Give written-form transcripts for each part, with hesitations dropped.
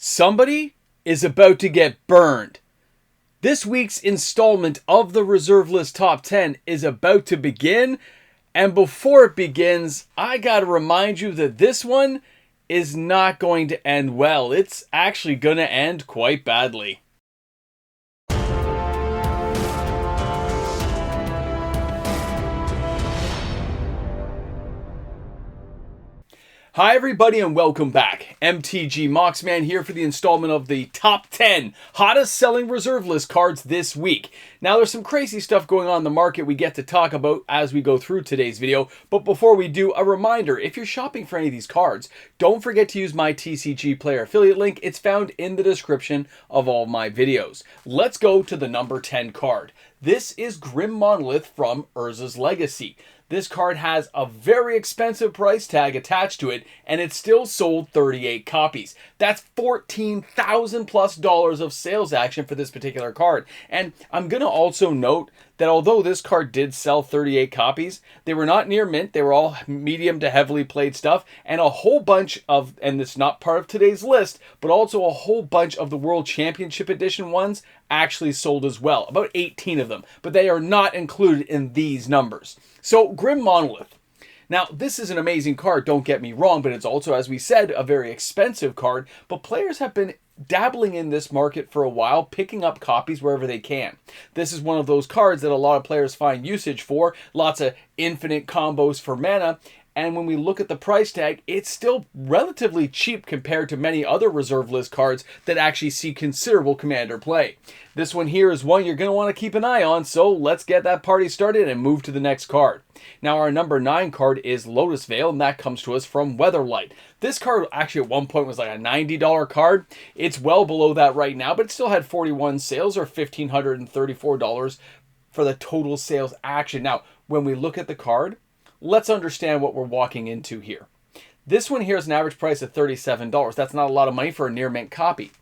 Somebody is about to get burned. This week's installment of the Reserve List Top 10 is about to begin. And before it begins, I gotta remind you that this one is not going to end well. It's actually gonna end quite badly. Hi everybody and welcome back. MTG Moxman here for the installment of the top 10 hottest selling reserve list cards this week. Now there's some crazy stuff going on in the market we get to talk about as we go through today's video, but before we do, a reminder, if you're shopping for any of these cards, don't forget to use my TCG Player affiliate link. It's found in the description of all my videos. Let's go to the number 10 card. This is Grim Monolith from Urza's Legacy. This card has a very expensive price tag attached to it, and it still sold 38 copies. That's $14,000 plus of sales action for this particular card. And I'm going to also note that although this card did sell 38 copies, they were not near mint. They were all medium to heavily played stuff, and a whole bunch of, and it's not part of today's list, but also a whole bunch of the World Championship Edition ones actually sold as well. About 18 of them, but they are not included in these numbers. So Grim Monolith. Now, this is an amazing card, don't get me wrong, but it's also, as we said, a very expensive card, but players have been dabbling in this market for a while, picking up copies wherever they can. This is one of those cards that a lot of players find usage for, lots of infinite combos for mana, and when we look at the price tag, it's still relatively cheap compared to many other reserve list cards that actually see considerable commander play. This one here is one you're going to want to keep an eye on, so let's get that party started and move to the next card. Now our number 9 card is Lotus Vale, and that comes to us from Weatherlight. This card actually at one point was like a $90 card. It's well below that right now, but it still had 41 sales or $1,534 for the total sales action. Now, when we look at the card, let's understand what we're walking into here. This one here is an average price of $37. That's not a lot of money for a near mint copy.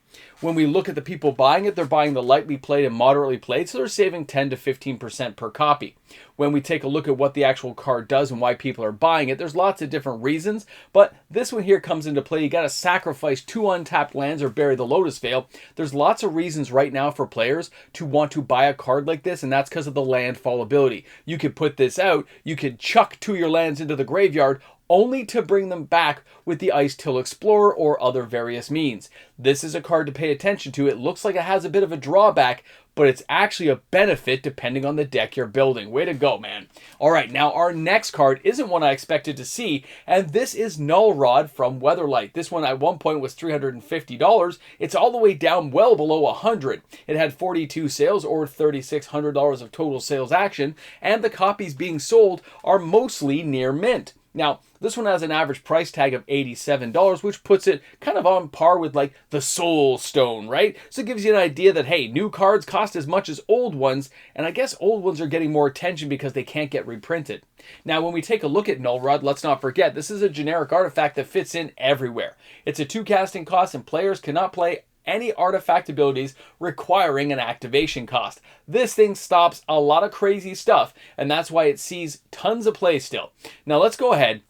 When we look at the people buying it, they're buying the lightly played and moderately played, so they're saving 10 to 15% per copy. When we take a look at what the actual card does and why people are buying it, there's lots of different reasons, but this one here comes into play. You got to sacrifice 2 untapped lands or bury the Lotus Vale. There's lots of reasons right now for players to want to buy a card like this, and that's because of the landfall ability. You could put this out, you could chuck 2 of your lands into the graveyard, only to bring them back with the Ice Till Explorer or other various means. This is a card to pay attention to. It looks like it has a bit of a drawback, but it's actually a benefit depending on the deck you're building. Way to go, man. Alright, now our next card isn't one I expected to see, and this is Null Rod from Weatherlight. This one at one point was $350. It's all the way down well below $100. It had 42 sales or $3,600 of total sales action, and the copies being sold are mostly near mint. Now, this one has an average price tag of $87, which puts it kind of on par with like the Soul Stone, right? So it gives you an idea that, hey, new cards cost as much as old ones, and I guess old ones are getting more attention because they can't get reprinted. Now, when we take a look at Null Rod, let's not forget, this is a generic artifact that fits in everywhere. It's a 2 casting cost, and players cannot play any artifact abilities requiring an activation cost. This thing stops a lot of crazy stuff, and that's why it sees tons of play still. Now let's go ahead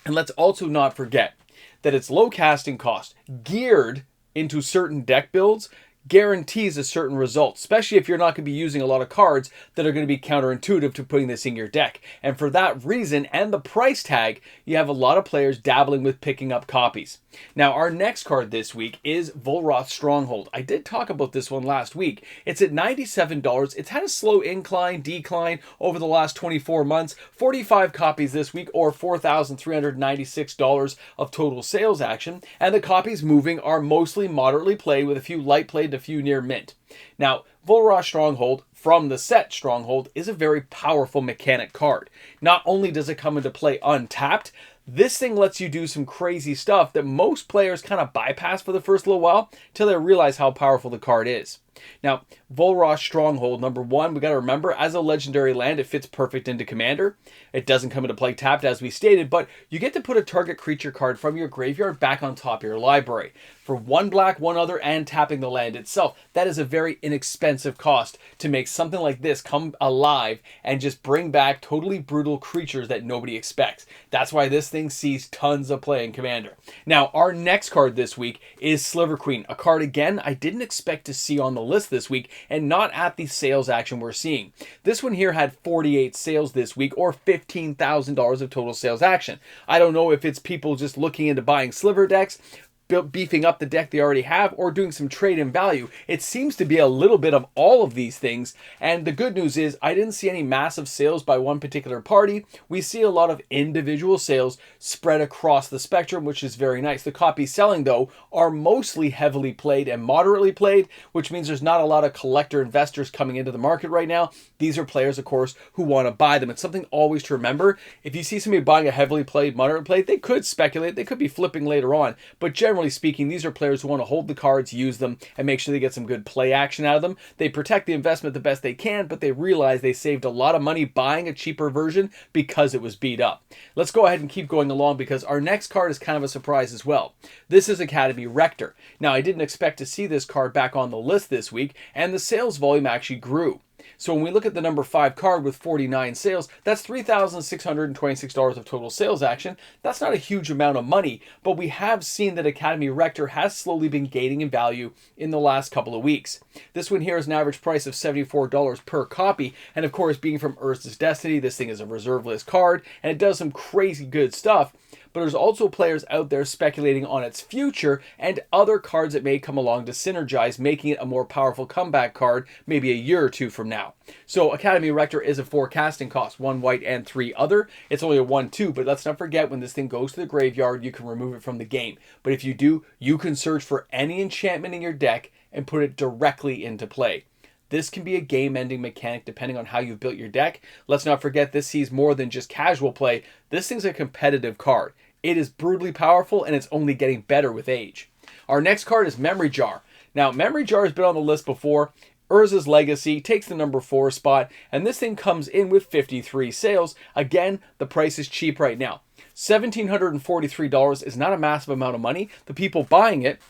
and let's also not forget that its low casting cost, geared into certain deck builds, guarantees a certain result, especially if you're not going to be using a lot of cards that are going to be counterintuitive to putting this in your deck. And for that reason and the price tag, you have a lot of players dabbling with picking up copies. Now, our next card this week is Volrath Stronghold. I did talk about this one last week. It's at $97. It's had a slow decline over the last 24 months. 45 copies this week, or $4,396 of total sales action. And the copies moving are mostly moderately played, with a few light played, a few near mint. Now, Volrath Stronghold from the Sept Stronghold is a very powerful mechanic card. Not only does it come into play untapped, this thing lets you do some crazy stuff that most players kind of bypass for the first little while till they realize how powerful the card is. Now, Volrath Stronghold, number 1, we got to remember, as a legendary land, it fits perfect into Commander. It doesn't come into play tapped, as we stated, but you get to put a target creature card from your graveyard back on top of your library. For 1 black, 1 other, and tapping the land itself, that is a very inexpensive cost to make something like this come alive and just bring back totally brutal creatures that nobody expects. That's why this thing sees tons of play in Commander. Now, our next card this week is Sliver Queen, a card, again, I didn't expect to see on the list this week, and not at the sales action we're seeing. This one here had 48 sales this week, or $15,000 of total sales action. I don't know if it's people just looking into buying Sliver decks, beefing up the deck they already have, or doing some trade in value. It seems to be a little bit of all of these things, and the good news is I didn't see any massive sales by one particular party. We see a lot of individual sales spread across the spectrum, which is very nice. The copies selling, though, are mostly heavily played and moderately played, which means there's not a lot of collector investors coming into the market right now. These are players, of course, who want to buy them. It's something always to remember. If you see somebody buying a heavily played, moderately played, they could speculate, they could be flipping later on, but generally speaking, these are players who want to hold the cards, use them, and make sure they get some good play action out of them. They protect the investment the best they can, but they realize they saved a lot of money buying a cheaper version because it was beat up. Let's go ahead and keep going along, because our next card is kind of a surprise as well. This is Academy Rector. Now, I didn't expect to see this card back on the list this week, and the sales volume actually grew. So when we look at the number 5 card with 49 sales, that's $3,626 of total sales action. That's not a huge amount of money, but we have seen that Academy Rector has slowly been gaining in value in the last couple of weeks. This one here is an average price of $74 per copy, and of course, being from Urza's Destiny, this thing is a reserve list card, and it does some crazy good stuff. But there's also players out there speculating on its future and other cards that may come along to synergize, making it a more powerful comeback card maybe a year or two from now. So Academy Rector is a 4 casting cost, 1 white and 3 other. It's only a 1/2, but let's not forget, when this thing goes to the graveyard, you can remove it from the game. But if you do, you can search for any enchantment in your deck and put it directly into play. This can be a game-ending mechanic depending on how you've built your deck. Let's not forget, this sees more than just casual play. This thing's a competitive card. It is brutally powerful, and it's only getting better with age. Our next card is Memory Jar. Now, Memory Jar has been on the list before. Urza's Legacy takes the number 4 spot, and this thing comes in with 53 sales. Again, the price is cheap right now. $1,743 is not a massive amount of money. The people buying it,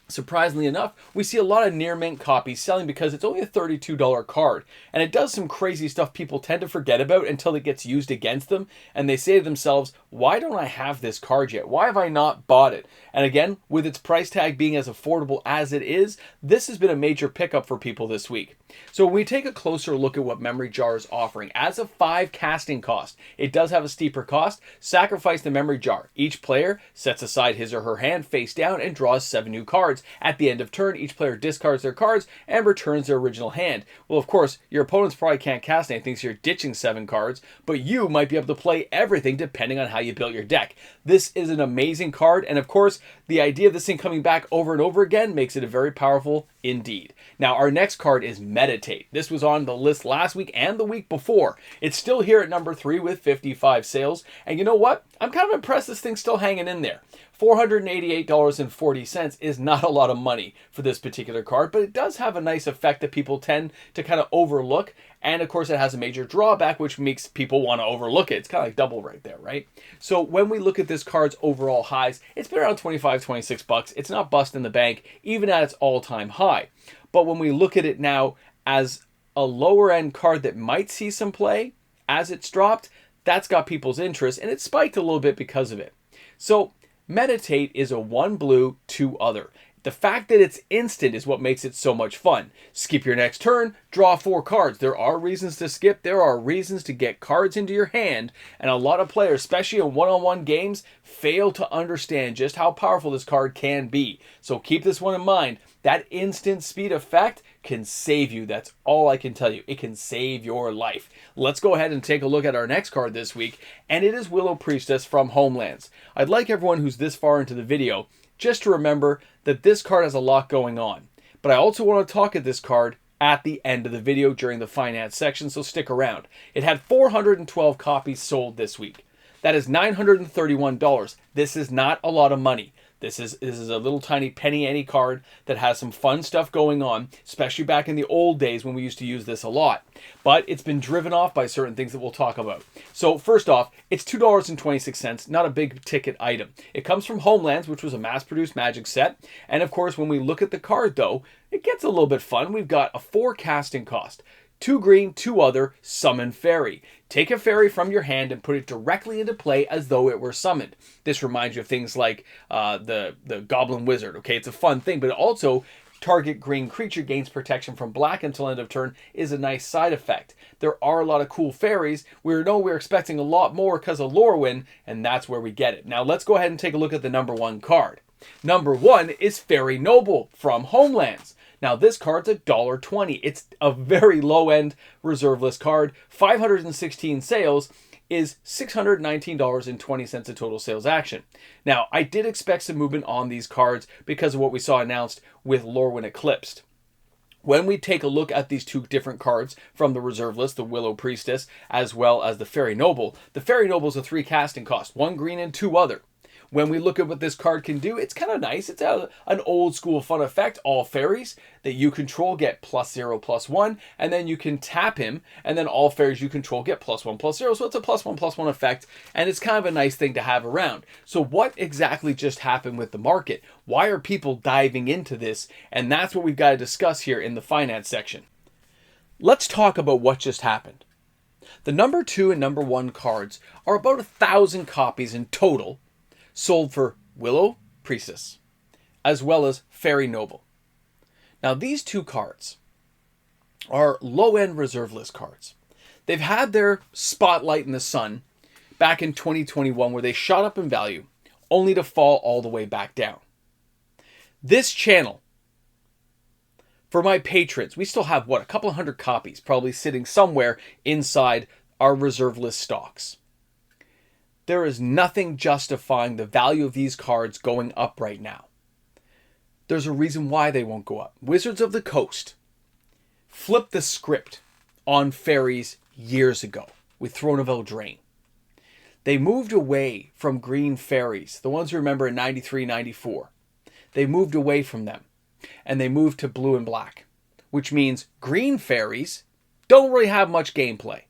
surprisingly enough, we see a lot of near mint copies selling because it's only a $32 card, and it does some crazy stuff people tend to forget about until it gets used against them, and they say to themselves, why don't I have this card yet? Why have I not bought it? And again, with its price tag being as affordable as it is, this has been a major pickup for people this week. So when we take a closer look at what Memory Jar is offering, as a 5 casting cost, it does have a steeper cost. Sacrifice the Memory Jar. Each player sets aside his or her hand face down and draws 7 new cards. At the end of turn, each player discards their cards and returns their original hand. Well, of course, your opponents probably can't cast anything, so you're ditching 7 cards, but you might be able to play everything depending on how you built your deck. This is an amazing card, and of course, the idea of this thing coming back over and over again makes it a very powerful indeed. Now, our next card is Meditate. This was on the list last week and the week before. It's still here at number 3 with 55 sales, and you know what? I'm kind of impressed this thing's still hanging in there. $488.40 is not a lot of money for this particular card, but it does have a nice effect that people tend to kind of overlook. And of course, it has a major drawback, which makes people want to overlook it. It's kind of like double right there, right? So when we look at this card's overall highs, it's been around 25, 26 bucks. It's not busting the bank, even at its all-time high. But when we look at it now as a lower end card that might see some play as it's dropped, that's got people's interest, and it spiked a little bit because of it. So Meditate is a 1 blue, 2 other. The fact that it's instant is what makes it so much fun. Skip your next turn, draw 4 cards. There are reasons to skip. There are reasons to get cards into your hand. And a lot of players, especially in one-on-one games, fail to understand just how powerful this card can be. So keep this one in mind. That instant speed effect can save you. That's all I can tell you. It can save your life. Let's go ahead and take a look at our next card this week. And it is Willow Priestess from Homelands. I'd like everyone who's this far into the video just to remember that this card has a lot going on. But I also want to talk at this card at the end of the video during the finance section, so stick around. It had 412 copies sold this week. That is $931. This is not a lot of money. This is a little tiny penny ante card that has some fun stuff going on, especially back in the old days when we used to use this a lot. But it's been driven off by certain things that we'll talk about. So first off, it's $2.26, not a big ticket item. It comes from Homelands, which was a mass-produced Magic set. And of course, when we look at the card though, it gets a little bit fun. We've got a 4 casting cost. 2 green, 2 other, summon fairy. Take a fairy from your hand and put it directly into play as though it were summoned. This reminds you of things like the Goblin Wizard. Okay, it's a fun thing, but also target green creature gains protection from black until end of turn is a nice side effect. There are a lot of cool fairies. We're expecting a lot more because of Lorwyn, and that's where we get it. Now let's go ahead and take a look at the number 1 card. Number 1 is Fairy Noble from Homelands. Now, this card's $1.20. It's a very low-end reserve list card. 516 sales is $619.20 of total sales action. Now, I did expect some movement on these cards because of what we saw announced with Lorwyn Eclipsed. When we take a look at these 2 different cards from the reserve list, the Willow Priestess as well as the Fairy Noble, the Fairy Noble is a 3 casting cost, 1 green and 2 other. When we look at what this card can do, it's kind of nice. It's an old school fun effect. All fairies that you control get +0/+1, and then you can tap him, and then all fairies you control get +1/+0. So it's a +1/+1 effect, and it's kind of a nice thing to have around. So what exactly just happened with the market? Why are people diving into this? And that's what we've got to discuss here in the finance section. Let's talk about what just happened. The number 2 and number 1 cards are about 1,000 copies in total, sold for Willow Priestess, as well as Fairy Noble. Now, these 2 cards are low-end reserve list cards. They've had their spotlight in the sun back in 2021, where they shot up in value, only to fall all the way back down. This channel, for my patrons, we still have, a couple hundred copies, probably sitting somewhere inside our reserve list stocks. There is nothing justifying the value of these cards going up right now. There's a reason why they won't go up. Wizards of the Coast flipped the script on fairies years ago with Throne of Eldraine. They moved away from green fairies, the ones you remember in 93, 94. They moved away from them, and they moved to blue and black, which means green fairies don't really have much gameplay.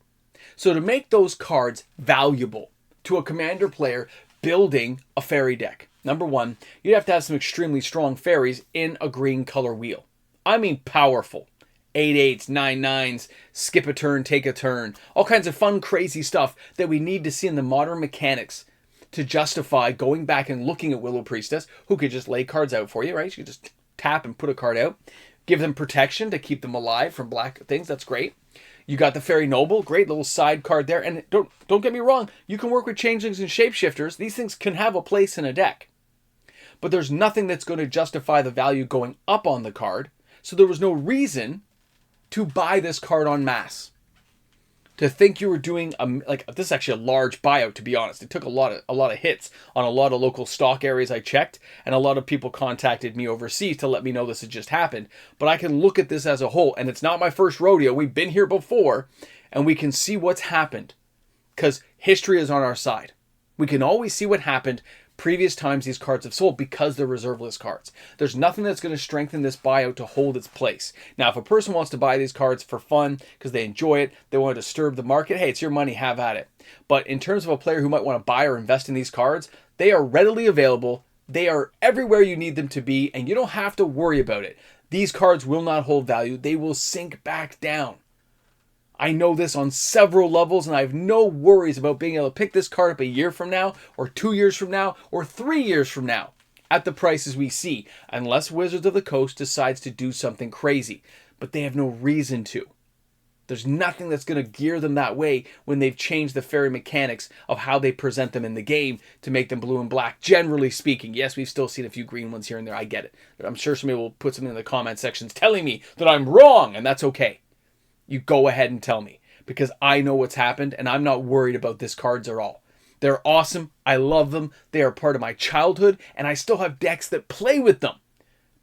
So to make those cards valuable to a commander player building a fairy deck, number 1, you'd have to have some extremely strong fairies in a green color wheel. I mean powerful. 8/8s, 9/9s, skip a turn, take a turn. All kinds of fun, crazy stuff that we need to see in the modern mechanics to justify going back and looking at Willow Priestess, who could just lay cards out for you, right? You could just tap and put a card out. Give them protection to keep them alive from black things. That's great. You got the Fairy Noble, great little side card there. And don't get me wrong, you can work with changelings and shapeshifters. These things can have a place in a deck. But there's nothing that's going to justify the value going up on the card. So there was no reason to buy this card en masse. To think you were doing this is actually a large buyout, to be honest. It took a lot of hits on a lot of local stock areas I checked, and a lot of people contacted me overseas to let me know this had just happened. But I can look at this as a whole, and it's not my first rodeo. We've been here before, and we can see what's happened because history is on our side. We can always see what happened previous times these cards have sold because they're reserve list cards. There's nothing that's going to strengthen this buyout to hold its place. Now, if a person wants to buy these cards for fun because they enjoy it, they want to disturb the market, hey, it's your money, have at it. But in terms of a player who might want to buy or invest in these cards, they are readily available. They are everywhere you need them to be, and you don't have to worry about it. These cards will not hold value. They will sink back down. I know this on several levels, and I have no worries about being able to pick this card up a year from now, or 2 years from now, or 3 years from now at the prices we see, unless Wizards of the Coast decides to do something crazy. But they have no reason to. There's nothing that's going to gear them that way when they've changed the fairy mechanics of how they present them in the game to make them blue and black, generally speaking. Yes, we've still seen a few green ones here and there. I get it. I'm sure somebody will put something in the comment sections telling me that I'm wrong, and that's okay. You go ahead and tell me, because I know what's happened, and I'm not worried about this cards at all. They're awesome. I love them. They are part of my childhood, and I still have decks that play with them.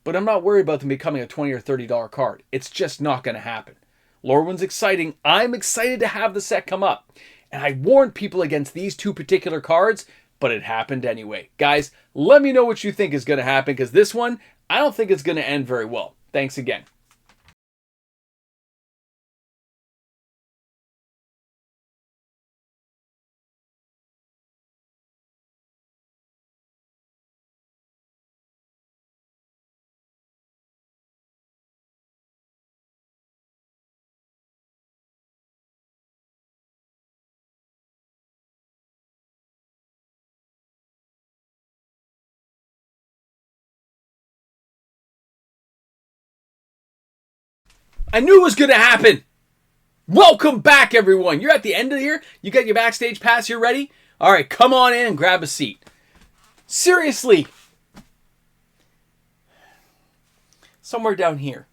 But I'm not worried about them becoming a $20 or $30 card. It's just not going to happen. Lorwyn's exciting. I'm excited to have the set come up. And I warned people against these 2 particular cards, but it happened anyway. Guys, let me know what you think is going to happen, because this one, I don't think it's going to end very well. Thanks again. I knew it was going to happen. Welcome back, everyone. You're at the end of the year. You got your backstage pass. You're ready? All right, come on in and grab a seat. Seriously. Somewhere down here,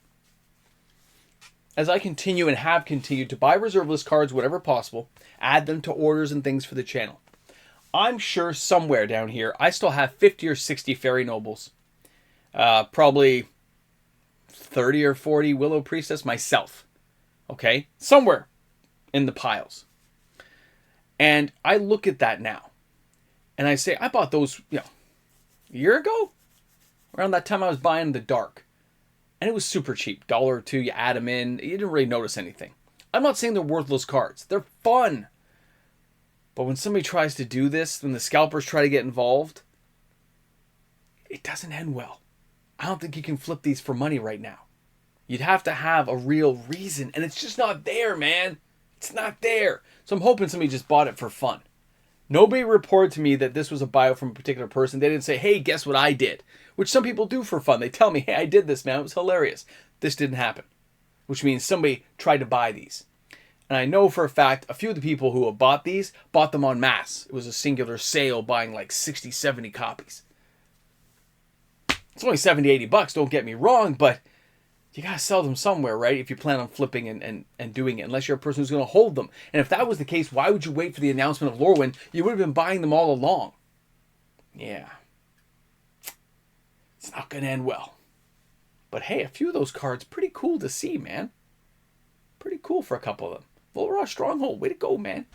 as I continue and have continued to buy reserve list cards whenever possible, add them to orders and things for the channel, I'm sure somewhere down here I still have 50 or 60 Fairy Nobles. Probably 30 or 40 Willow Priestess myself. Okay? Somewhere in the piles. And I look at that now. And I say, I bought those, a year ago? Around that time I was buying in the dark. And it was super cheap. $1 or $2, you add them in. You didn't really notice anything. I'm not saying they're worthless cards. They're fun. But when somebody tries to do this, when the scalpers try to get involved, it doesn't end well. I don't think you can flip these for money right now. You'd have to have a real reason. And it's just not there, man. It's not there. So I'm hoping somebody just bought it for fun. Nobody reported to me that this was a bio from a particular person. They didn't say, hey, guess what I did? Which some people do for fun. They tell me, hey, I did this, man. It was hilarious. This didn't happen. Which means somebody tried to buy these. And I know for a fact, a few of the people who have bought these, bought them en masse. It was a singular sale, buying like 60, 70 copies. It's only 70, 80 bucks, don't get me wrong, but you gotta sell them somewhere, right? If you plan on flipping and doing it, unless you're a person who's gonna hold them. And if that was the case, why would you wait for the announcement of Lorwyn? You would have been buying them all along. Yeah. It's not gonna end well. But hey, a few of those cards, pretty cool to see, man. Pretty cool for a couple of them. Volrath Stronghold, way to go, man.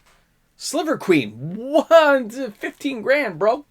Sliver Queen, 15 grand, bro.